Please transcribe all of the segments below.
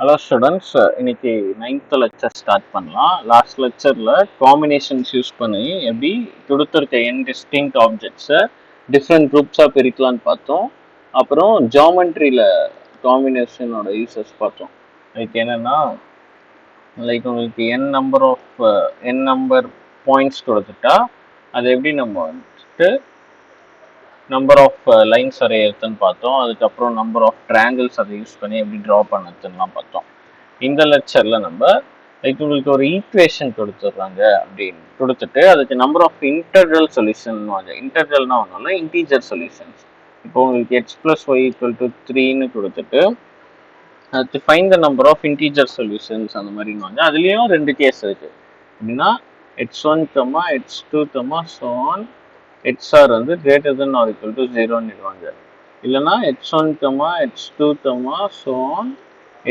Hello students, இன்னைக்கு 9th lecture start பண்ணலாம். Last லெக்சரில் காம்பினேஷன்ஸ் யூஸ் பண்ணி எப்படி கொடுத்துருக்க n டிஸ்டிங்க்ட் ஆப்ஜெக்ட்ஸை டிஃப்ரெண்ட் குரூப்ஸாக பிரிக்கலான்னு பார்த்தோம். அப்புறம் ஜாமெண்ட்ரியில் காம்பினேஷனோட யூசஸ் பார்த்தோம். லைக் என்னென்னா, லைக் உங்களுக்கு n நம்பர் பாயிண்ட்ஸ் கொடுத்துட்டா அதை எப்படி நம்ம வந்துட்டு நம்பர் ஆஃப் லைன்ஸ் வரையறதுன்னு பார்த்தோம். அதுக்கப்புறம் நம்பர் ஆஃப் ட்ரையாங்கிள்ஸ் அதை யூஸ் பண்ணி எப்படி ட்ரா பண்ணதுலாம் பார்த்தோம். இந்த லெக்சர்ல நம்ம லைக் உங்களுக்கு ஒரு ஈக்குவேஷன் கொடுத்துட்றாங்க அப்படின்னு கொடுத்துட்டு அதுக்கு நம்பர் ஆஃப் இன்டெக்ரல் சொல்யூஷன், இன்டெக்ரல்னா ஒன்றும் இன்டீஜர் சொல்யூஷன்ஸ். இப்போ உங்களுக்கு x + y = 3ன்னு கொடுத்துட்டு அதுக்கு find the number of integer solutions அந்த மாதிரின்னு அதுலேயும் 2 கேஸ் இருக்கு. அப்படின்னா x1, x2, so on xr வந்து greater than or equal to 0ன்னு இடுவாங்க. இல்லைன்னா x1, x2, so on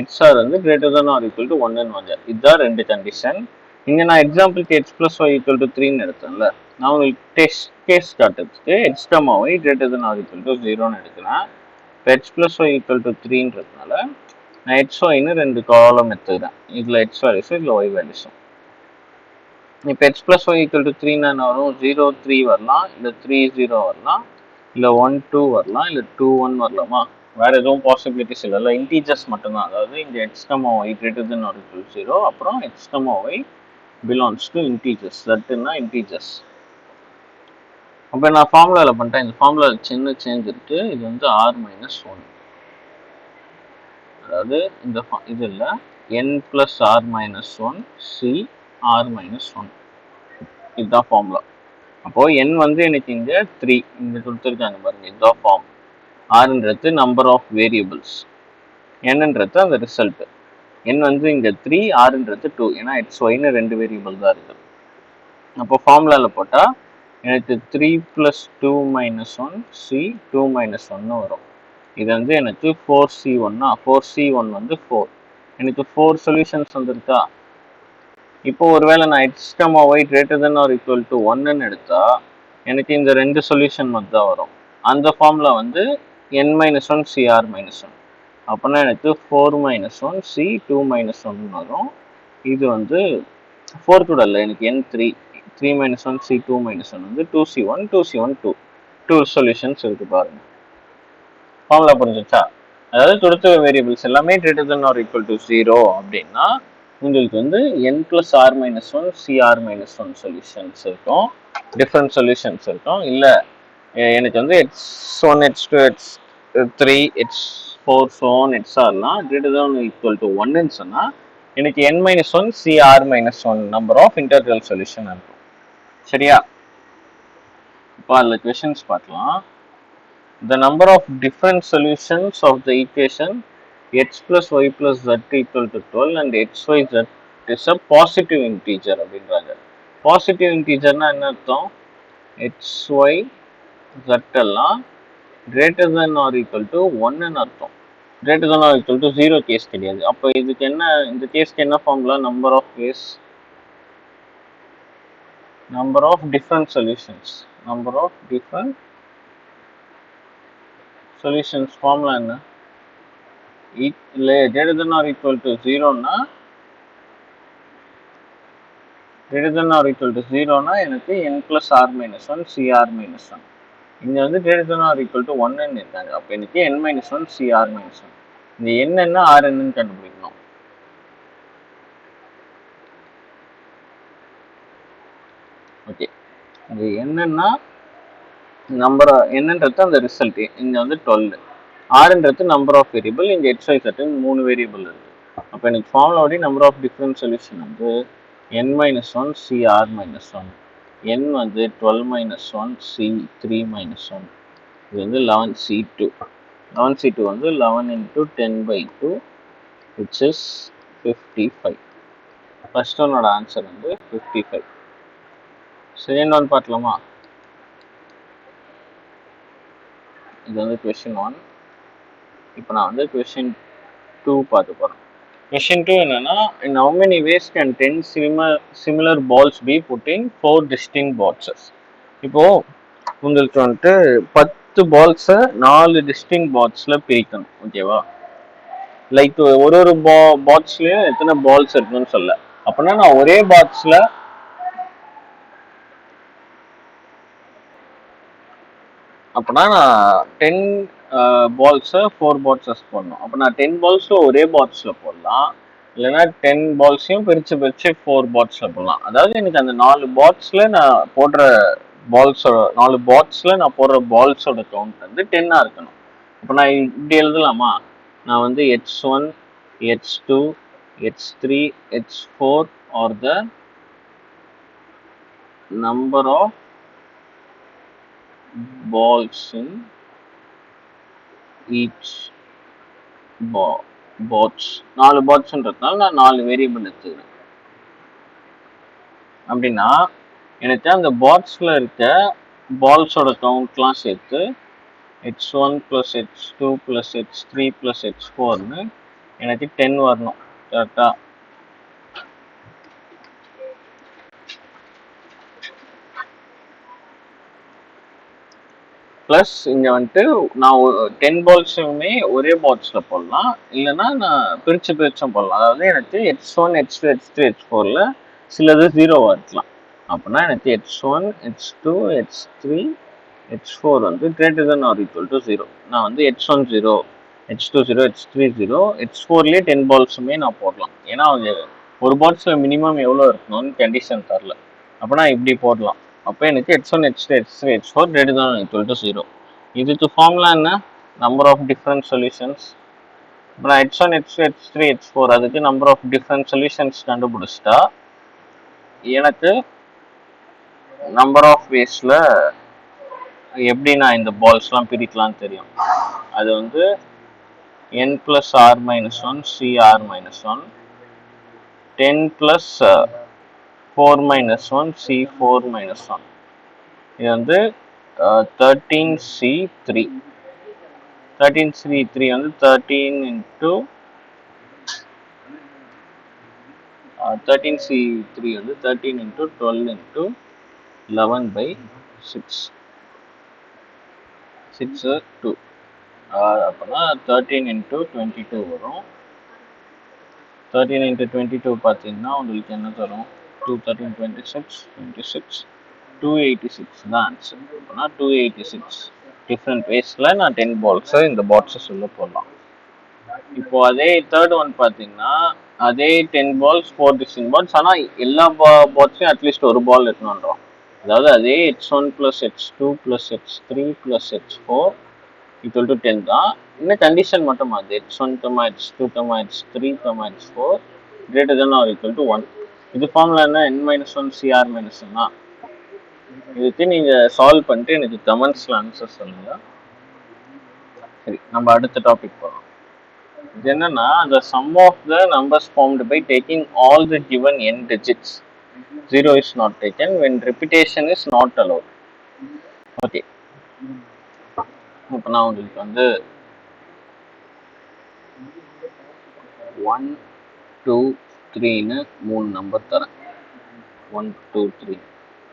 xr வந்து greater than or equal to 1ன்னு வாங்க. இதுதான் 2 கண்டிஷன். இங்கே நான் எக்ஸாம்பிளுக்கு x + y = 3ன்னு எடுத்தேன்ல, நான் உங்களுக்கு டெஸ்ட் கேஸ் காட்டுறதுக்கு x, y greater than or equal to 0ன்னு எடுக்கிறேன். இப்போ x + y = 3ன்றதுனால நான் x, yன்னு 2 காலம் எடுத்துக்கிறேன். இதில் x வேல்யூஸும் இதில் y வேல்யூஸும். இப்போ x + y = 3ன்னா என்ன வரும்? 0, 3 வரலாம், இல்லை 3, 0 வரலாம், இல்லை 1, 2 வரலாம், இல்லை 2, 1 வரலாமா? வேறு எதுவும் பாசிபிலிட்டிஸ் இல்லை, இன்டீஜர்ஸ் மட்டும்தான். அதாவது இங்கே x, y greater than or equal to 0, அப்புறம் x, y belongs to integers. தட்னா இன்டீஜர்ஸ். அப்போ நான் ஃபார்முலாவில் பண்ணிட்டேன். இந்த ஃபார்முலாவில் சின்ன சேஞ்ச் இருக்கு. இது வந்து r - 1. அதாவது இந்த இதில் n + r - 1 c r - 1 இதுதான் ஃபார்முலா. அப்போ n வந்து எனக்கு இங்கே 3 இங்கே கொடுத்துருக்காங்க பாருங்க, இதுதான் ஃபார்ம். rன்றது நம்பர் ஆஃப் வேரியபிள்ஸ், nன்றது அந்த ரிசல்ட். n வந்து இங்கே 3, rன்றது 2, ஏன்னா x, yன்னு 2 வேரியபிள் தான் இருக்கு. அப்போ ஃபார்முலாவில் போட்டால் எனக்கு 3 + 2 - 1 c 2 - 1 வரும். இது வந்து எனக்கு 4c1. 4c1 வந்து 4. எனக்கு 4 சொல்யூஷன்ஸ் வந்துருக்கா. இப்போ ஒருவேளை நான் x, y greater than or equal to 1ன்னு எடுத்தா எனக்கு இந்த 2 சொல்யூஷன் மட்டும் தான் வரும். அந்த ஃபார்முலா வந்து n - 1 c r - 1. அப்போனா எனக்கு 4 - 1 c 2 - 1 வரும். இது வந்து 4 கூட இல்லை, எனக்கு n 3 - 1 c 2 - 1 வந்து 2c1 2c1 2 சொல்யூஷன்ஸ் இருக்கு பாருங்க. ஃபார்முலா புரிஞ்சிச்சா? அதாவது கொடுத்த வேரியபிள்ஸ் எல்லாமே greater than or equal to 0 அப்படின்னா உங்களுக்கு வந்து n + r - 1 cr - 1 சொல்யூஷன்ஸ் இருக்கும், டிஃப்ரெண்ட் சொல்யூஷன்ஸ் இருக்கும். இல்லை எனக்கு வந்து x1, x2, x3, x4, so on xrனா greater than or equal to 1ன்னு சொன்னால் எனக்கு n - 1 cr - 1 number of integral solution இருக்கும். சரியா? இப்போ அதில் கொஷின்ஸ் பார்க்கலாம். The number of different solutions of the equation x + y + z = 12 and xyz is a positive integer அப்படின்றாங்க. Positive இன்டீஜர்னா என்ன அர்த்தம்? xy z எல்லாம் greater than or equal to 1ன்னு அர்த்தம். greater than or equal to 0 case கிடையாது. அப்போ இதுக்கு என்ன, இந்த கேஸ்க்கு என்ன formula? Number of case, number of different solutions, number of different solutions. Formula என்ன? இல்லை greater than or equal to 0ன்னா greater than or equal to 0ன்னா எனக்கு n + r - 1 cr - 1. இங்கே வந்து greater than or equal to 1ன்னு இருக்காங்க. அப்போ எனக்கு n - 1 cr - 1. இந்த n என்ன r என்னன்னு கண்டுபிடிக்கணும். ஓகே, இது என்னன்னா நம்பர் என்னன்றது அந்த ரிசல்ட். இங்கே வந்து 12, rன்றது நம்பர் ஆஃப் வேரியபிள், இங்கே x, y, z 3 வேரியபிள் இருக்கு. அப்போ எனக்கு ஃபார்முலாவோட நம்பர் ஆஃப் டிஃப்ரெண்ட் சொல்யூஷன் வந்து n - 1 cr - 1. n வந்து 12 - 1 c 3 - 1. இது வந்து 11c2. 11c2 வந்து 11 × 10/2 which is 55. ஃபர்ஸ்ட் ஒன்னோட ஆன்சர் வந்து 55. செகண்ட் ஒன் பார்க்கலாமா? இது வந்து கொஷின் 1. இப்போ நான் வந்து கொஷின் 2 பார்க்க போகிறேன். கொஷின் 2 என்னன்னா, in how many ways can 10 similar balls be put in 4 distinct boxes? இப்போ உங்களுக்கு வந்துட்டு 10 பால்ஸை 4 டிஸ்டிங் பாக்ஸில் பிரிக்கணும். ஓகேவா? லைக் ஒரு பாக்ஸ்லயும் எத்தனை பால்ஸ் இருக்குன்னு சொல்ல. அப்படின்னா நான் ஒரே பாக்ஸ்ல அப்படின்னா நான் 10 பால்ஸை 4 பாக்ஸஸ் போடணும். அப்போ நான் 10 பால்ஸை ஒரே பாக்ஸில் போடலாம், இல்லைன்னா 10 பால்ஸையும் பிரித்து 4 பாக்ஸில் போடலாம். அதாவது எனக்கு அந்த 4 பாக்ஸில் நான் போடுற பால்ஸோட கவுண்ட் வந்து 10ஆக இருக்கணும். அப்போ நான் இப்படி எழுதலாமா? நான் வந்து H1, H2, H3, H4 are the number of balls in each bots. 4 பாட்ஸ்ன்றதுனால நான் 4 வேரியபிள் எடுத்துக்கிறேன். அப்படின்னா எனக்கு அந்த பாட்ஸ்ல இருக்க பால்ஸோட கவுண்ட்லாம் சேர்த்து H1 + H2 + H3 + H4ன்னு எனக்கு 10 வரணும். கரெக்டா? ப்ளஸ் இங்கே வந்துட்டு நான் 10 பால்ஸுமே ஒரே பாக்ஸில் போடலாம், இல்லைன்னா நான் பிரிச்சும் போடலாம். அதாவது எனக்கு H1, H2, H3, H4ல் சிலது 0வாக இருக்கலாம். அப்படின்னா எனக்கு H1, H2, H3, H4 வந்து greater than or equal to 0. நான் வந்து H1 0, H2 0, H3 0, H4லேயே 10 பால்ஸுமே நான் போடலாம். ஏன்னா அவங்க ஒரு பாக்ஸில் மினிமம் எவ்வளோ இருக்கணும்னு கண்டிஷன் தரல. அப்படின்னா இப்படி போடலாம். அப்போ எனக்கு H1, H2, H3, H4 greater than or equal to 0. இதுக்கு ஃபார்முலா என்ன? Number of different solutions. இப்போ நான் H1, H2, H3, H4 அதுக்கு நம்பர் ஆஃப் டிஃப்ரெண்ட் சொல்யூஷன்ஸ் கண்டுபிடிச்சிட்டா எனக்கு நம்பர் ஆஃப் வேஸில் எப்படி நான் இந்த பால்ஸ்லாம் பிரிக்கலாம்னு தெரியும். அது வந்து n + r - 1 cr - 1, 10 + 4 - 1 c4 - 1. இது வந்து 13c3. 13c3 வந்து 13 into 13c3 வந்து 13 into 12 into 11/6. 6 2. அப்போனா 13 into 22 வரும். 13 into 22 பார்த்தீங்கன்னா உங்களுக்கு என்ன தரும்? 2 13 26 26 286 தான் ஆன்சர். அப்போனா 286 டிஃப்ரெண்ட் வேஸில் நான் 10 பால்ஸை இந்த பாக்ஸஸ் உள்ள போடலாம். இப்போ அதே தேர்ட் ஒன் பார்த்தீங்கன்னா அதே 10 பால்ஸ் 4 டிஸ்டிங் பால்ஸ், ஆனால் எல்லா பால்ஸையும் அட்லீஸ்ட் ஒரு பால் எடுக்கணுன்றோம். அதாவது அதே H1 + H2 + H3 + H4 equal to 10 தான். இன்னும் கண்டிஷன் மட்டும் அது H1, H2, H3, H4 greater than or equal to 1. இது ஃபார்முலா என்ன? n - 1 cr - 1 தான். இதுக்கு நீங்கள் சால்வ் பண்ணிட்டு எனக்கு கமெண்ட்ஸில் ஆன்சர் சொல்லுங்க. சரி, நம்ம அடுத்த டாபிக் போகலாம். இது என்னன்னா, the sum of the numbers formed by taking all the given n digits, 0 is not taken when repetition is not allowed. Okay, இப்போ நான் உங்களுக்கு வந்து 1 2 3ன்னு 3 நம்பர் தரேன். 1 2 3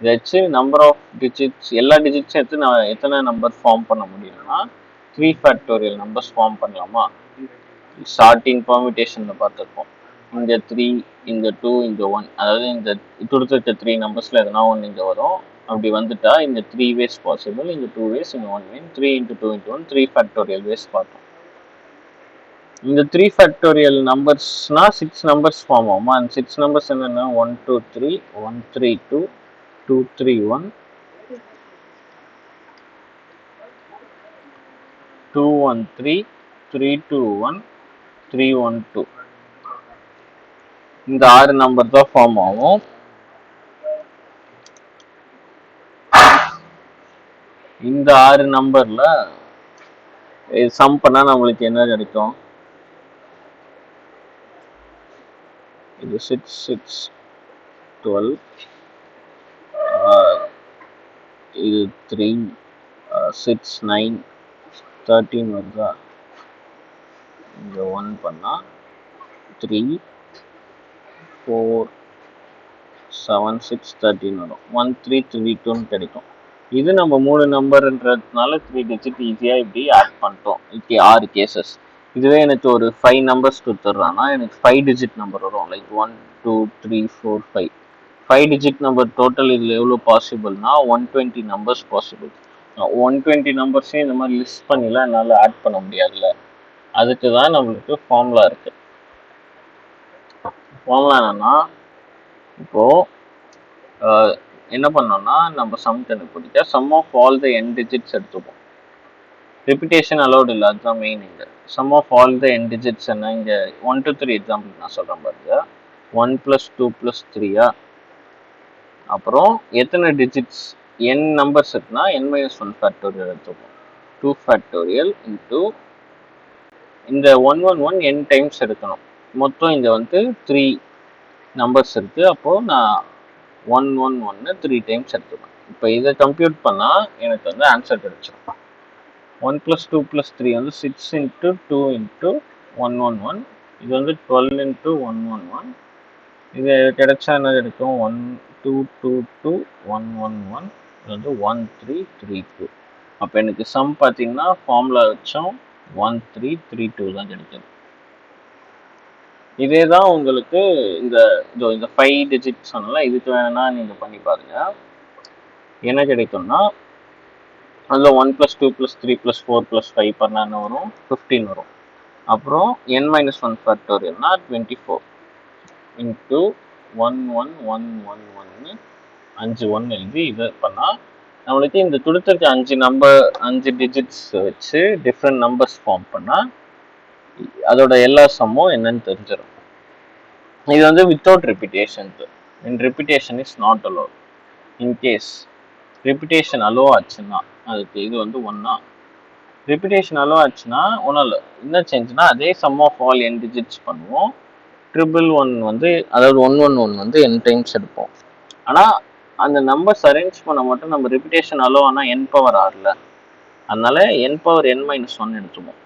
இதை வச்சு நம்பர் ஆஃப் டிஜிட்ஸ், எல்லா டிஜிட்ஸும் எடுத்து நான் எத்தனை நம்பர் ஃபார்ம் பண்ண முடியும்னா 3 ஃபேக்டோரியல் நம்பர்ஸ் ஃபார்ம் பண்ணலாமா? ஸ்டார்டிங் பெர்மிட்டேஷன்ல பார்த்துருப்போம். இந்த 3, இந்த 2, இந்த 1, அதாவது இந்த கொடுத்துருக்க 3 நம்பர்ஸ்ல எதனா ஒன்று இங்கே வரும். அப்படி வந்துட்டா இந்த 3 வேஸ் பாசிபிள், இந்த 2 வேஸ், இந்த 1 வேஸ். 3 × 2 × 1 3 ஃபேக்டோரியல் வேஸ் பார்த்தோம். இந்த 3 ஃபேக்டோரியல் நம்பர்ஸ்னா 6 நம்பர்ஸ் ஃபார்ம் ஆகுமா? அந்த 6 நம்பர்ஸ் என்னென்னா 1 2 3 1 3 2 2 3 1 2 1 3 3 2 1 3 1 2. இந்த 6 நம்பர் தான் ஃபார்ம் ஆகும். இந்த 6 நம்பர்ல சம் பண்ணா நம்மளுக்கு என்ன கிடைக்கும்? இது 6 6 12, இது 3 6 9 13 வருதா? இங்க 1 பண்ணா 3 4 7 6 13 வரும். 1 3 3 2ன்னு கிடைக்கும். இது நம்ம 3 நம்பர்ன்றதுனால 3 டிஜிட் ஈஸியாக இப்படி ஆட் பண்ணிட்டோம். இப்படி 6 கேசஸ். இதுவே எனக்கு ஒரு 5 நம்பர்ஸ் கொடுத்துட்றான்னா எனக்கு 5 டிஜிட் நம்பர் வரும். லைக் 1 2 3 4 5 5 டிஜிட் நம்பர் டோட்டல் இதில் எவ்வளோ பாசிபிள்னா 120 நம்பர்ஸ் பாசிபிள். 120 நம்பர்ஸையும் இந்த மாதிரி லிஸ்ட் பண்ணிலாம் என்னால் ஆட் பண்ண முடியாதுல்ல. அதுக்கு தான் நம்மளுக்கு ஃபார்முலா இருக்குது. ஃபார்முலா என்னன்னா, இப்போது என்ன பண்ணோம்னா நம்ம சம் கண்டுபிடிச்சா sum of all the n digits எடுத்துப்போம். ரிப்பிட்டேஷன் அலௌட் இல்லை, அதுதான் மெயின். இங்கே sum of all the n digits என்ன, இங்கே 1 to 3 எக்ஸாம்பிள் நான் சொல்கிறேன் பாருங்க. 1 + 2 + 3 அப்புறம் எத்தனை டிஜிட்ஸ் n நம்பர்ஸ் இருக்குன்னா n-1 ஃபேக்டோரியல் எடுத்துப்போம். 2 ஃபேக்டோரியல் இன்ட்டு இந்த 111 n டைம்ஸ் எடுக்கணும். மொத்தம் இங்கே வந்து 3 நம்பர்ஸ் இருக்குது. அப்போது நான் 111 3 டைம்ஸ் எடுத்துப்பேன். இப்போ இதை கம்ப்யூட் பண்ணால் எனக்கு வந்து ஆன்சர் கிடைச்சிடும். 1 + 2 + 3 வந்து 6 × 2 × 111. இது வந்து 12 × 111. இது கிடைச்சா என்ன கிடைக்கும்? 1 2 2 2 111. இது வந்து 1332. அப்போ எனக்கு சம் பார்த்தீங்கன்னா ஃபார்முலா வச்சோம் 1332 தான் கிடைக்கும். இதே தான் உங்களுக்கு இந்த 5 டிஜிட் சொன்னால இதுக்கு வேணா நீங்கள் பண்ணி பாருங்க. என்ன கிடைக்கும்னா அதில் 1 + 2 + 3 + 4 + 5 பண்ணால் என்ன வரும்? 15 வரும். அப்புறம் n-1 ஃபேக்டோரியல்னா 24 இன்ட்டு 11111 5 1 எழுதி இதை பண்ணால் நம்மளுக்கு இந்த கொடுத்துருக்க 5 டிஜிட்ஸ் வச்சு டிஃப்ரெண்ட் நம்பர்ஸ் ஃபார்ம் பண்ணால் அதோட எல்லா சம்மும் என்னன்னு தெரிஞ்சிடும். இது வந்து without repetition. In repetition is not allowed. In case repetition allow ஆச்சுன்னா அதுக்கு இது வந்து 1. ரிப்பிட்டேஷன் அலோ ஆச்சுன்னா ஒன்றும் இல்லை, என்ன சேஞ்சுனா அதே sum of all n digits பண்ணுவோம். 111 வந்து அதாவது 111 வந்து n டைம்ஸ் எடுப்போம். ஆனால் அந்த நம்பர்ஸ் அரேஞ்ச் பண்ண மட்டும் நம்ம ரிப்பிட்டேஷன் அலோ ஆனால் n⁻r அதனால n⁻n-1 எடுத்துப்போம்.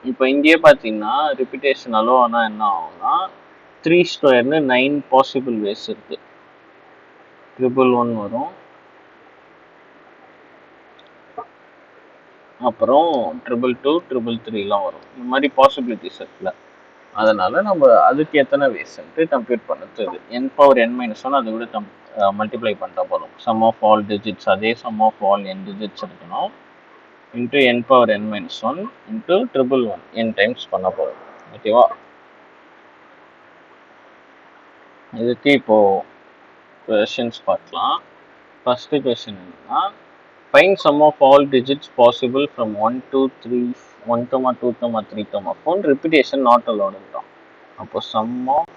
இப்போ இங்கேயே பார்த்தீங்கன்னா ரிப்பிட்டேஷன் அலோ ஆனால் என்ன ஆகும்னா 3² 9 பாசிபிள் வேஸ் இருக்கு. 111 வரும், அப்புறம் 222 333 வரும். இந்த மாதிரி பாசிபிலிட்டிஸ் இருக்குல்ல. அதனால நம்ம அதுக்கு எத்தனை வேஸ்ன்ட்டு கம்ப்யூட் பண்ணுறது n⁻n-1 அதை விட மல்டிப்ளை பண்ணிட்டா போதும். சம் ஆஃப் ஆல் டிஜிட்ஸ் அதே sum of all n digits எடுக்கணும். Into n⁻n-1 into 111 n times பண்ண போதும். ஓகேவா? இதுக்கு இப்போ கொஷின்ஸ் பார்க்கலாம். ஃபர்ஸ்ட் கொஷின் என்னன்னா, find sum of all digits possible from 1 to 3 1, 2, 3, 4 repetition not allowed இருக்கும். அப்போ சம் ஆஃப்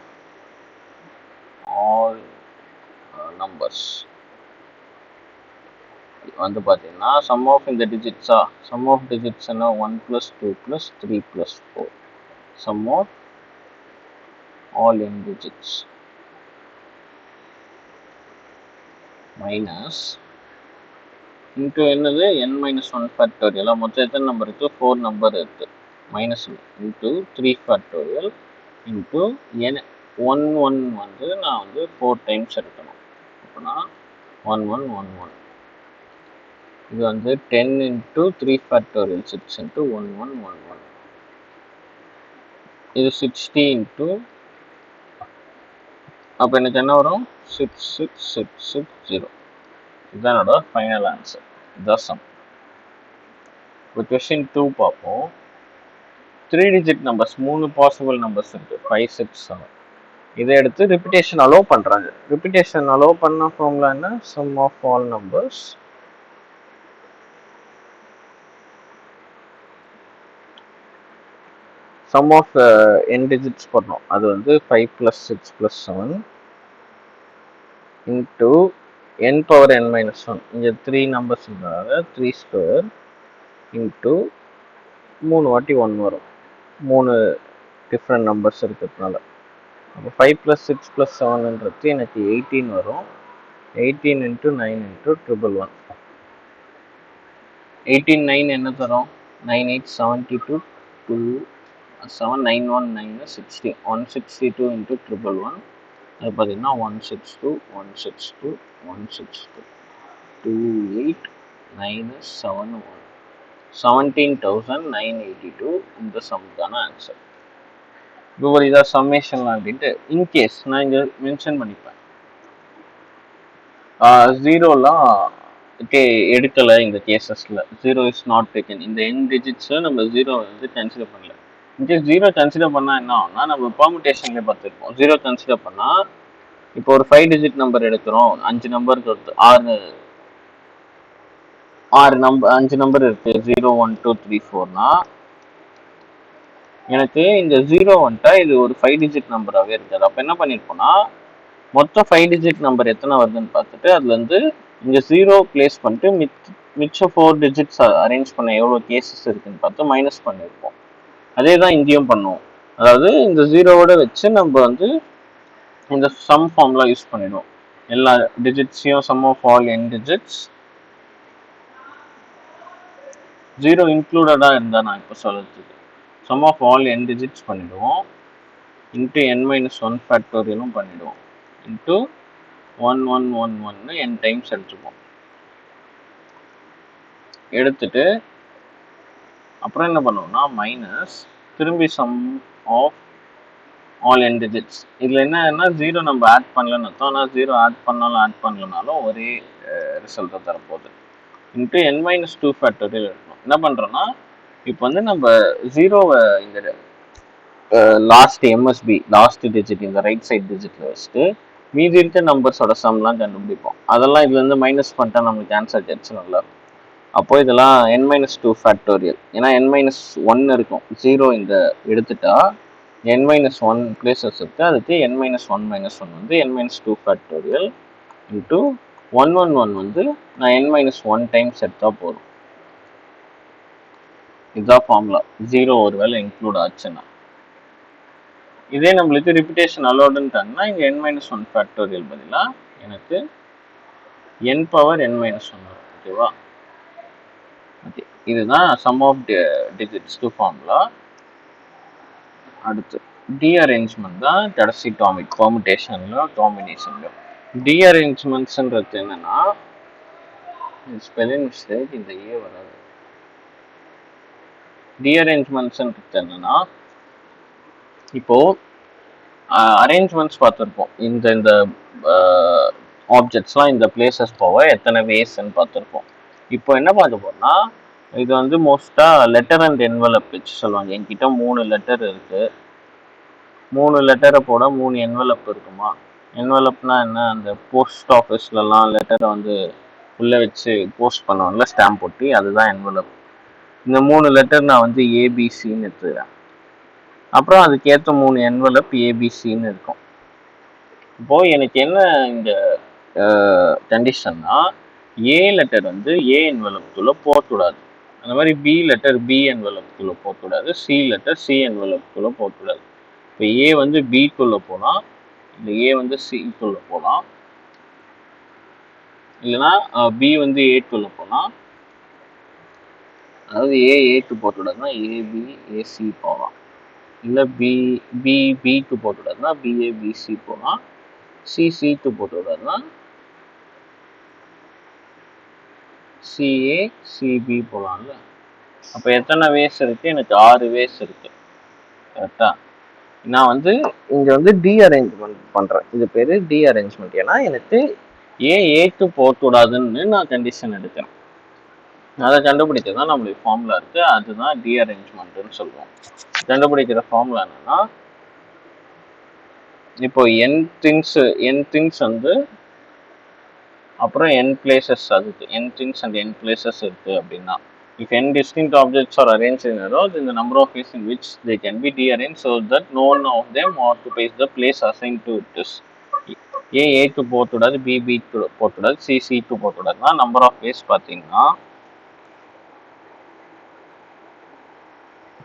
ஆல் நம்பர்ஸ் வந்து பார்த்தீங்கன்னா சம் ஆஃப் இந்த டிஜிட்ஸா, சம் ஆஃப் டிஜிட்ஸ் என்ன 1 + 2 + 3 + 4 sum of all n digits minus into என்னது n-1 ஃபேக்டோரியல். மொத்தம் எத்தனை நம்பர் இருக்குது? 4 நம்பர் இருக்குது. Minus into 3 factorial into n-1 வந்து நான் வந்து 4 டைம்ஸ் எடுக்கணும். அப்படின்னா 1111 இது வந்து 10 × 3 ஃபேக்டோரியல் 6 × 1111 இது 60 இன்ட்டு அப்போ எனக்கு என்ன வரும்? 66660. இதுதான் என்னோட ஃபைனல் ஆன்சர். இதுதான் சம். இப்போ கொஷின் 2 பார்ப்போம். 3 டிஜிட் நம்பர்ஸ் 3 பாசிபிள் நம்பர்ஸ் இருக்குது 5 6 7. இதை எடுத்து ரிப்பிட்டேஷன் அலோ பண்ணுறாங்க. ரிப்பிட்டேஷன் அலோ பண்ண ஃபார்முலா என்ன? Sum of all numbers sum of n digits பண்ணோம். அது வந்து 5 + 6 + 7 இன்ட்டு n⁻n-1 இங்கே 3 நம்பர்ஸ் இருந்தால 3² இன்ட்டு 3 வாட்டி 1 வரும். 3 டிஃப்ரெண்ட் நம்பர்ஸ் இருக்கிறதுனால அப்போ 5 + 6 + 7ன்றது எனக்கு 18 வரும். 18 × 9 × 111 18 9 என்ன தரும்? 9 8 72 2 7 9 1 9 16 162 × 111 அது பார்த்தீங்கன்னா 162 162 162 28 9 7 1 17,982 இந்த சம்முக்கான ஆன்சர். இப்போ ஒரு இதாக சம்மேஷன்லாம் அப்படின்ட்டு இன்கேஸ் நான் இங்கே மென்ஷன் பண்ணிப்பேன், ஜீரோலாம் எடுக்கலை இந்த கேசஸில், ஜீரோ இஸ் நாட் டேக்கன், இந்த n டிஜிட்ஸை நம்ம ஜீரோ வந்து கன்சிடர் பண்ணல. இன்கேஸ் ஜீரோ கன்சிடர் பண்ணால் என்ன ஆகும்னா, நம்ம பெர்முடேஷன்லேயே பார்த்துருப்போம், ஜீரோ கன்சிடர் பண்ணால் இப்போ ஒரு 5 டிஜிட் நம்பர் எடுக்கிறோம், 5 நம்பருக்கு ஒரு 5 நம்பர் இருக்கு, 0 1 2 3 4னா எனக்கு இந்த 0 வந்துட்டா இது ஒரு 5 டிஜிட் நம்பராகவே இருக்காது. அப்போ என்ன பண்ணியிருப்போம்னா, மொத்தம் 5 டிஜிட் நம்பர் எத்தனை வருதுன்னு பார்த்துட்டு அதுலேருந்து இங்கே 0 பிளேஸ் பண்ணிட்டு மிச்சம் 4 டிஜிட்ஸ் அரேஞ்ச் பண்ண எவ்வளோ கேசஸ் இருக்குன்னு பார்த்து மைனஸ் பண்ணியிருப்போம். அதே தான் இங்கேயும் பண்ணுவோம். அதாவது இந்த 0வோட வச்சு நம்ம வந்து இந்த சம் ஃபார்ம்லாம் யூஸ் பண்ணிடுவோம். எல்லா டிஜிட்ஸையும் sum of all n digits 0 இன்க்ளூடடாக இருந்தால் நான் இப்போ சொல்கிறதுக்கு sum of all n digits பண்ணிடுவோம், இன்ட்டு n minus 1 ஃபேக்டோரியலும் பண்ணிடுவோம், இன்ட்டு 1111 n டைம்ஸ் எடுத்துப்போம். எடுத்துட்டு அப்புறம் என்ன பண்ணுவோம்னா மைனஸ் திரும்பி sum of all n digits. இதில் என்னன்னா 0 நம்ம ஆட் பண்ணலன்னு அர்த்தம், ஆனால் 0 ஆட் பண்ணலனாலும் ஒரே ரிசல்ட்டை தரப்போகுது. இன்ட்டு n minus 2 ஃபேக்டோரியல் எடுக்கணும். என்ன பண்ணுறோன்னா இப்போ வந்து நம்ம 0வை இந்த லாஸ்ட் எம்எஸ்பி லாஸ்ட் டிஜிட் இந்த ரைட் சைட் டிஜிட்டில் வச்சுட்டு மீதி இருக்க நம்பர்ஸோட சம்லாம் கண்டுபிடிப்போம். அதெல்லாம் இதுலேருந்து மைனஸ் பண்ணிட்டா நம்மளுக்கு ஆன்சர் கிடைச்சிடும்ல. அப்போ இதெல்லாம் n-2 ஃபேக்டோரியல், ஏன்னா n-1 இருக்கும், 0 இந்த எடுத்துட்டா n-1 பிளேசஸ் இருக்கு, அதுக்கு n-1 வந்து n-2 ஃபேக்டோரியல் இன்ட்டு 111 வந்து நான் n-1 டைம்ஸ் எடுத்தா போதும். இதுதான் ஃபார்முலா. 0 ஒரு வேளை இன்க்ளூட் ஆச்சுன்னா. இதே நம்மளுக்கு ரிப்பிட்டேஷன் அலோடுன்ட்டாங்கன்னா இங்கே n-1 ஃபேக்டோரியல் பதிலாக எனக்கு n பவர் n-1 வரும். ஓகேவா? ஓகே, இதுதான் sum of digits to formula. அடுத்து டீஅரேஞ்ச்மெண்ட் தான் கடைசி டாபிக், பெர்முடேஷன்ல காம்பினேஷன்ல. டீஅரேஞ்ச்மெண்ட்ஸ்ன்றது என்னன்னா, ஸ்பெல்லிங் மிஸ்டேக், இந்த ஏ வராது. டீஅரேஞ்ச்மெண்ட்ஸ்ன்றது என்னன்னா, இப்போ அரேஞ்ச்மெண்ட்ஸ் பார்த்துருப்போம், இந்த ஆப்ஜெக்ட்ஸ்லாம் இந்த பிளேசஸ் போக எத்தனை வேஸ்ன்னு பார்த்துருப்போம். இப்போ என்ன பார்க்க போறோம்னா, இது வந்து மோஸ்ட்டாக லெட்டர் அண்ட் என்வலப் வச்சு சொல்லுவாங்க. என்கிட்ட 3 லெட்டர் இருக்கு, 3 லெட்டரை போட 3 என்வலப் இருக்குமா? என்வலப்னா என்ன, அந்த போஸ்ட் ஆஃபீஸ்லலாம் லெட்டரை வந்து உள்ளே வச்சு போஸ்ட் பண்ணுவாங்கல்ல ஸ்டாம்ப் ஒட்டி, அதுதான் என்வலப். இந்த 3 லெட்டர் நான் வந்து ஏபிசின்னு எடுத்துக்கிறேன். அப்புறம் அதுக்கேற்ற 3 என்வலப் ஏபிசின்னு இருக்கும். இப்போ எனக்கு என்ன இந்த கண்டிஷன்னா, ஏ லெட்டர் வந்து ஏ என்வலப்குள்ளே போகக்கூடாது, அந்த மாதிரி பி லெட்டர் பி என்வலப்குள்ளே போகக்கூடாது, சி லெட்டர் சி என்வலப்குள்ளே போகக்கூடாது. இப்போ ஏ வந்து பிக்குள்ளே போகலாம், இந்த ஏ வந்து சிக்குள்ளே போகலாம், இல்லைன்னா பி வந்து ஏக்குள்ளே போகலாம். அதாவது ஏக்கு போகக்கூடாதுன்னா ஏபி ஏசி போகலாம், இல்லை பிக்கு போகக்கூடாதுன்னா பிஏபிசி போகலாம், சிக்கு போகக்கூடாதுன்னா சிஏ சிபி போகலாம்ல. அப்போ எத்தனை வேஸ் இருக்கு, எனக்கு 6 வேஸ் இருக்கு. கரெக்டா? நான் வந்து இங்க வந்து டீஅரேஞ்ச்மெண்ட் பண்றேன், இது பேரு டீஅரேஞ்ச்மெண்ட். ஏன்னா எனக்கு ஏக்கு போகக்கூடாதுன்னு நான் கண்டிஷன் எடுக்கிறேன். அதை கண்டுபிடிச்சதான் நம்மளுக்கு ஃபார்முலா இருக்கு, அதுதான் டீஅரேஞ்ச்மெண்ட்னு சொல்லுவோம். கண்டுபிடிக்கிற ஃபார்முலா என்னன்னா, இப்போ n திங்ஸ் வந்து அப்புறம் n places, அதுக்கு n things and n places இருக்கு அப்படின்னா, if n distinct objects are arranged in a row, then the number of ways in which they can be dearranged so that none of them occupies the place assigned to it is. ஏக்கு போகக்கூடாது, பிக்கு போகக்கூடாது, சிக்கு போகக்கூடாதுன்னா number of ways பார்த்தீங்கன்னா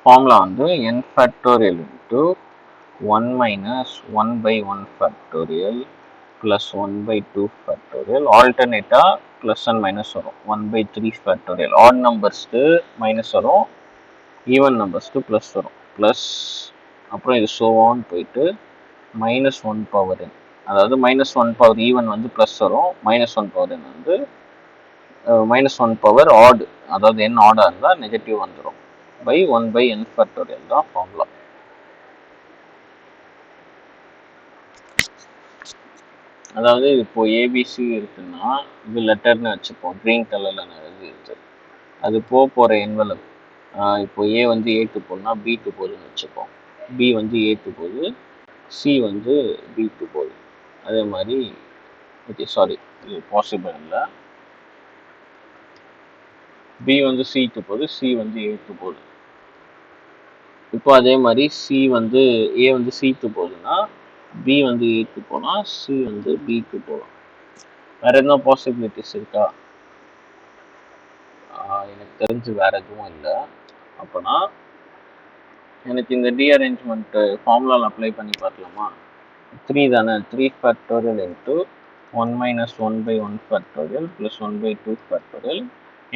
formula வந்து n factorial into 1 minus 1 by 1 factorial plus 1 by 2 factorial. ஆல்டர்னேட்டா plus and minus வரும். 1 by 3 factorial. Odd நம்பர்ஸ்க்கு மைனஸ் வரும், ஈவன் நம்பர்ஸ்க்கு ப்ளஸ் வரும். ப்ளஸ் அப்புறம் இது சோவான்னு போயிட்டு மைனஸ் 1 பவர் n, அதாவது மைனஸ் 1 பவர் ஈவன் வந்து ப்ளஸ் வரும், மைனஸ் 1 பவர் n வந்து -1 பவர் ஆட், அதாவது n ஆடாக இருந்தால் நெகட்டிவ் வந்துடும். பை 1/n ஃபேக்டோரியல் தான் ஃபார்முலா. அதாவது இப்போ ஏபிசி இருக்குன்னா இது லெட்டர்னு வச்சுப்போம், க்ரீன் கலரில் எழுதிருக்கு. அது போகிற என்வலப், இப்போ ஏ வந்து ஏக்கு போகுதுன்னா பிக்கு போகுதுன்னு வச்சுப்போம். பி வந்து ஏக்கு போகுது, சி வந்து பிக்கு போகுது. அதே மாதிரி ஓகே சாரி இது பாசிபிள் இல்லை. பி வந்து சிக்கு போகுது, சி வந்து ஏக்கு போகுது. இப்போ அதே மாதிரி சி வந்து ஏ வந்து சிக்கு போகுதுன்னா பி வந்து ஏக்கு போகலாம், சி வந்து பிக்கு போகலாம். வேற எதுனா பாசிபிலிட்டிஸ் இருக்கா? எனக்கு தெரிஞ்சு வேற எதுவும் இல்லை. அப்போனா எனக்கு இந்த டீஅரேஞ்ச்மெண்ட் ஃபார்முலாவில் அப்ளை பண்ணி பார்க்கலாமா? 3 தானே, 3 factorial into 1 - 1/1 factorial plus 1/2 factorial.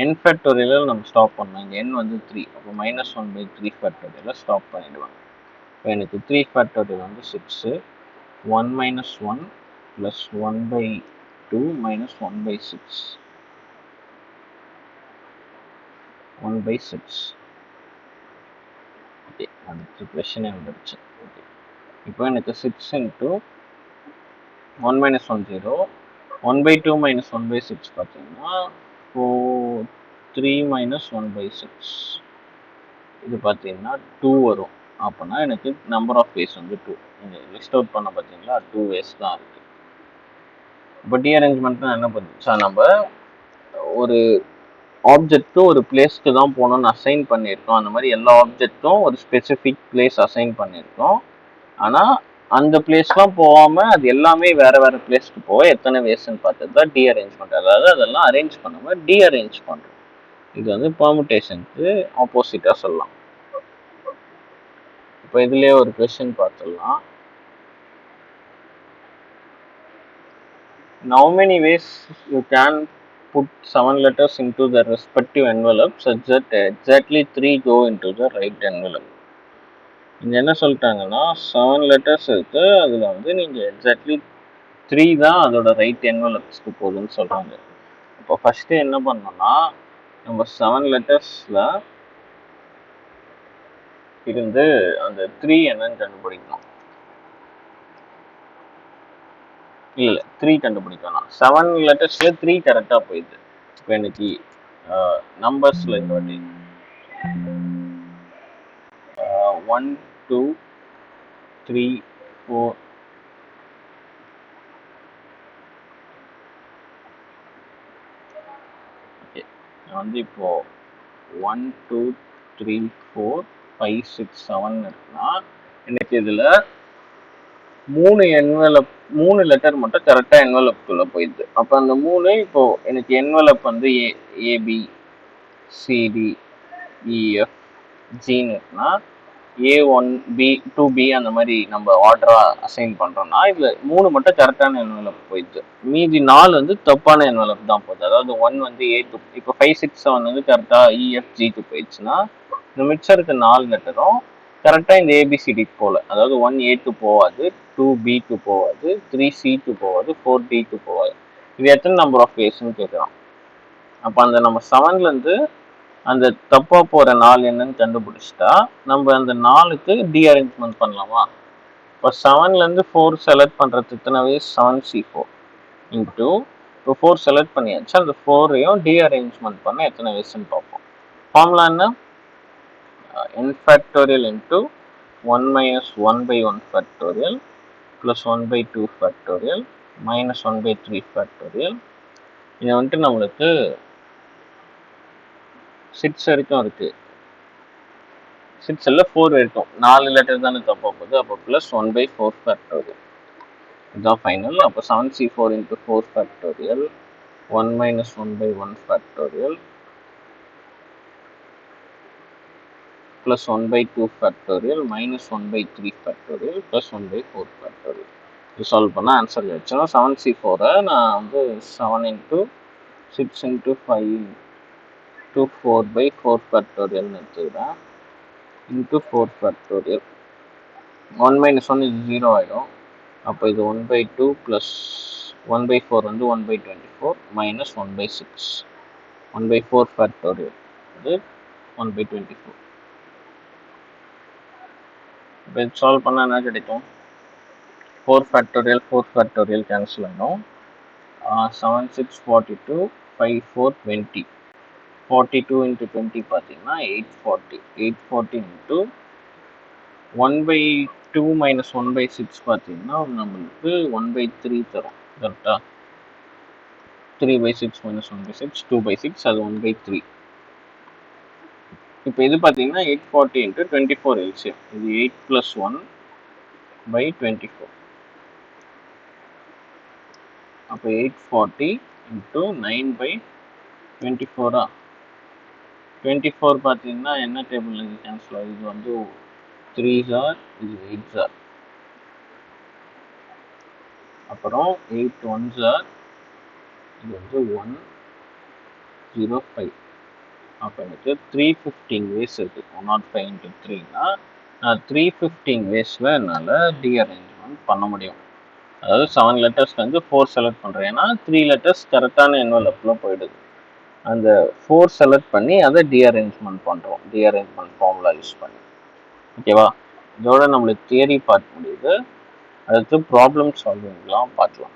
n ஃபேக்டோரியலில் நம்ம ஸ்டாப் பண்ணோம். இங்கே n வந்து 3, அப்போ -1/3 ஃபேக்டோரியலில் ஸ்டாப் பண்ணிவிடுவாங்க. இப்போ எனக்கு 3 ஃபேக்டோரியல் வந்து 6, 1 - 1 ப்ளஸ் 1/2 மைனஸ் 1/6, 1/6. ஓகே, அடுத்த கொஷனே வந்துடுச்சு. ஓகே, இப்போ எனக்கு 6 இன்ட்டு 1 - 1 0, 1/2 மைனஸ் 1/6 பார்த்தீங்கன்னா 3 - 1/6, இது பார்த்தீங்கன்னா 2 வரும். அப்போனா எனக்கு நம்பர் ஆஃப் வேஸ் வந்து 2. நீங்கள் லிஸ்ட் அவுட் பண்ண பார்த்தீங்களா, 2 வேஸ் தான் இருக்குது. இப்போ டீஅரேஞ்ச்மெண்ட்னா என்ன பண்ணுச்சா, நம்ம ஒரு ஆப்ஜெக்ட்டும் ஒரு பிளேஸ்க்கு தான் போகணும்னு அசைன் பண்ணியிருக்கோம். அந்த மாதிரி எல்லா ஆப்ஜெக்ட்டும் ஒரு ஸ்பெசிஃபிக் பிளேஸ் அசைன் பண்ணியிருக்கோம். ஆனால் அந்த பிளேஸ்லாம் போகாமல் அது எல்லாமே வேறு வேறு பிளேஸ்க்கு போக எத்தனை வேஸ்ன்னு பார்த்தது தான் டீஅரேஞ்ச்மெண்ட். அதாவது அதெல்லாம் அரேஞ்ச் பண்ணாமல் டீஅரேஞ்ச் பண்ணுறோம். இது வந்து பெர்முடேஷனுக்கு ஆப்போசிட்டாக சொல்லலாம். இப்போ இதுலேயே ஒரு கொஸ்டின் பார்த்துடலாம். How many ways you can put 7 letters into the respective envelope such that exactly 3 go into the right envelope? இங்கே என்ன சொல்லிட்டாங்கன்னா 7 letters இருக்கு, அதில் வந்து நீங்கள் எக்ஸாக்ட்லி 3 தான் அதோட ரைட் என்வலப்ஸ்க்கு போகுதுன்னு சொல்கிறாங்க. இப்போ ஃபஸ்ட்டு என்ன பண்ணோம்னா நம்ம 7 லெட்டர்ஸில் இருந்து அந்த 3 என்னன்னு கண்டுபிடிக்கணும். இல்லை 3 கண்டுபிடிக்கணும். 7 லெட்டர்ஸில் 3 கரெக்டாக போயிடுது. இப்போ எனக்கு நம்பர்ஸில் இந்த வாட்டி 1 2 3 4 ஓகே, நான் வந்து இப்போ 1 2 3 4 5 6 7 இருக்குன்னா எனக்கு இதில் 3 லெட்டர் மட்டும் கரெக்டாக என்வலப்குள்ளே போயிடுது. அப்போ அந்த 3 இப்போ எனக்கு என்வலப் வந்து ஏபி சிடி இஎஃப் ஜின்னு இருக்குன்னா A1 B 2B அந்த மாதிரி நம்ம ஆர்டராக அசைன் பண்ணுறோம்னா இதில் 3 மட்டும் கரெக்டான என்வலப் போயிடுது. மீதி 4 வந்து தப்பான என்வலப் தான் போகுது. அதாவது 1 வந்து A2, இப்போ 5 6 7 வந்து கரெக்டாக EFGக்கு போயிடுச்சுன்னா இந்த மிக்சருக்கு 4 லெட்டரும் கரெக்டாக இந்த ஏபிசிடிக்கு போகல. அதாவது 1A2 போகாது, 2Bக்கு போகாது, 3Cக்கு போகாது, 4Dக்கு போகாது. இது எத்தனை நம்பர் ஆஃப் வேஸ்ன்னு கேட்குறோம். அப்போ அந்த நம்ம 7லேருந்து அந்த தப்பாக போகிற 4 என்னன்னு கண்டுபிடிச்சிட்டா நம்ம அந்த 4க்கு டீஅரேஞ்ச்மெண்ட் பண்ணலாமா? இப்போ 7லேருந்து 4 செலக்ட் பண்ணுறது எத்தனை வேஸ்? 7C4 இன்ட்டு இப்போ 4 செலக்ட் பண்ணியாச்சு, அந்த 4ஐயும் டீஅரேஞ்ச்மெண்ட் பண்ண எத்தனை வேஸ்ன்னு பார்ப்போம். ஃபார்முலா என்ன? n factorial into 1 minus 1/1 factorial plus 1/2 factorial minus 1/3 factorial. இது வந்துட்டு நம்மளுக்கு 6 வரைக்கும் இருக்கு. 6 இல்லை 4 வரைக்கும் 4 லெட்டர் தானே தப்பா போகுது. அப்போ ப்ளஸ் 1/4 factorial இதுதான் ஃபைனல். அப்போ 7C4 into 4 factorial 1 minus 1/1 factorial plus 1/2 factorial minus 1/3 factorial plus 1/4 factorial. இது சால்வ் பண்ணால் ஆன்சர் கிடைச்சிடும். 7C4 நான் வந்து 7 into 6 into 5 into 4/4 factorialனு எடுத்துக்கிறேன். into 4 factorial 1 minus 1 இது 0 ஆகிடும். அப்போ இது 1/2 plus 1/4 வந்து 1/24 minus 1/6. 1/4 ஃபேக்டோரியல் அது 1/24. இப்போ இது சால்வ் பண்ணால் என்ன கிடைக்கும்? 4 ஃபேக்டோரியல் கேன்சல் ஆகிடும். 7 6 42 5 4 20. 42 into 20 பார்த்தீங்கன்னா 840. 840 into 1/2 minus 1/6 பார்த்தீங்கன்னா நம்மளுக்கு 1/3 தரும். கரெக்டாக? 3/6 minus 1/6 2/6, அது 1/3. இப்போ இது பார்த்தீங்கன்னா 840 into 24 LCM. இது 8 plus 1/24. அப்போ 840 into 9/24. 24 பார்த்தீங்கன்னா என்ன டேபிள் இருந்து கேன்சல் ஆகுது? இது வந்து 3s are, இது 8s are. அப்புறம் 8 1s are, இது வந்து 105. அப்போ எனக்கு 315 ways இருக்குது. 105 into 3னா 315 waysல என்னால் டீஅரேஞ்ச்மெண்ட் பண்ண முடியும். அதாவது 7 லெட்டர்ஸ்க்கு வந்து 4 செலக்ட் பண்ணுறேன். ஏன்னா 3 லெட்டர்ஸ் கரெக்டான என்வலப்பில் போயிடுது. அந்த 4 செலக்ட் பண்ணி அதை டீஅரேஞ்ச்மெண்ட் பண்ணுறோம். டீஅரேஞ்ச்மெண்ட் ஃபார்முலா யூஸ் பண்ணி. ஓகேவா? இதோட நம்மளுக்கு தியரி பார்ட் முடியுது. அடுத்து ப்ராப்ளம் சால்விங்லாம் பார்க்கலாம்.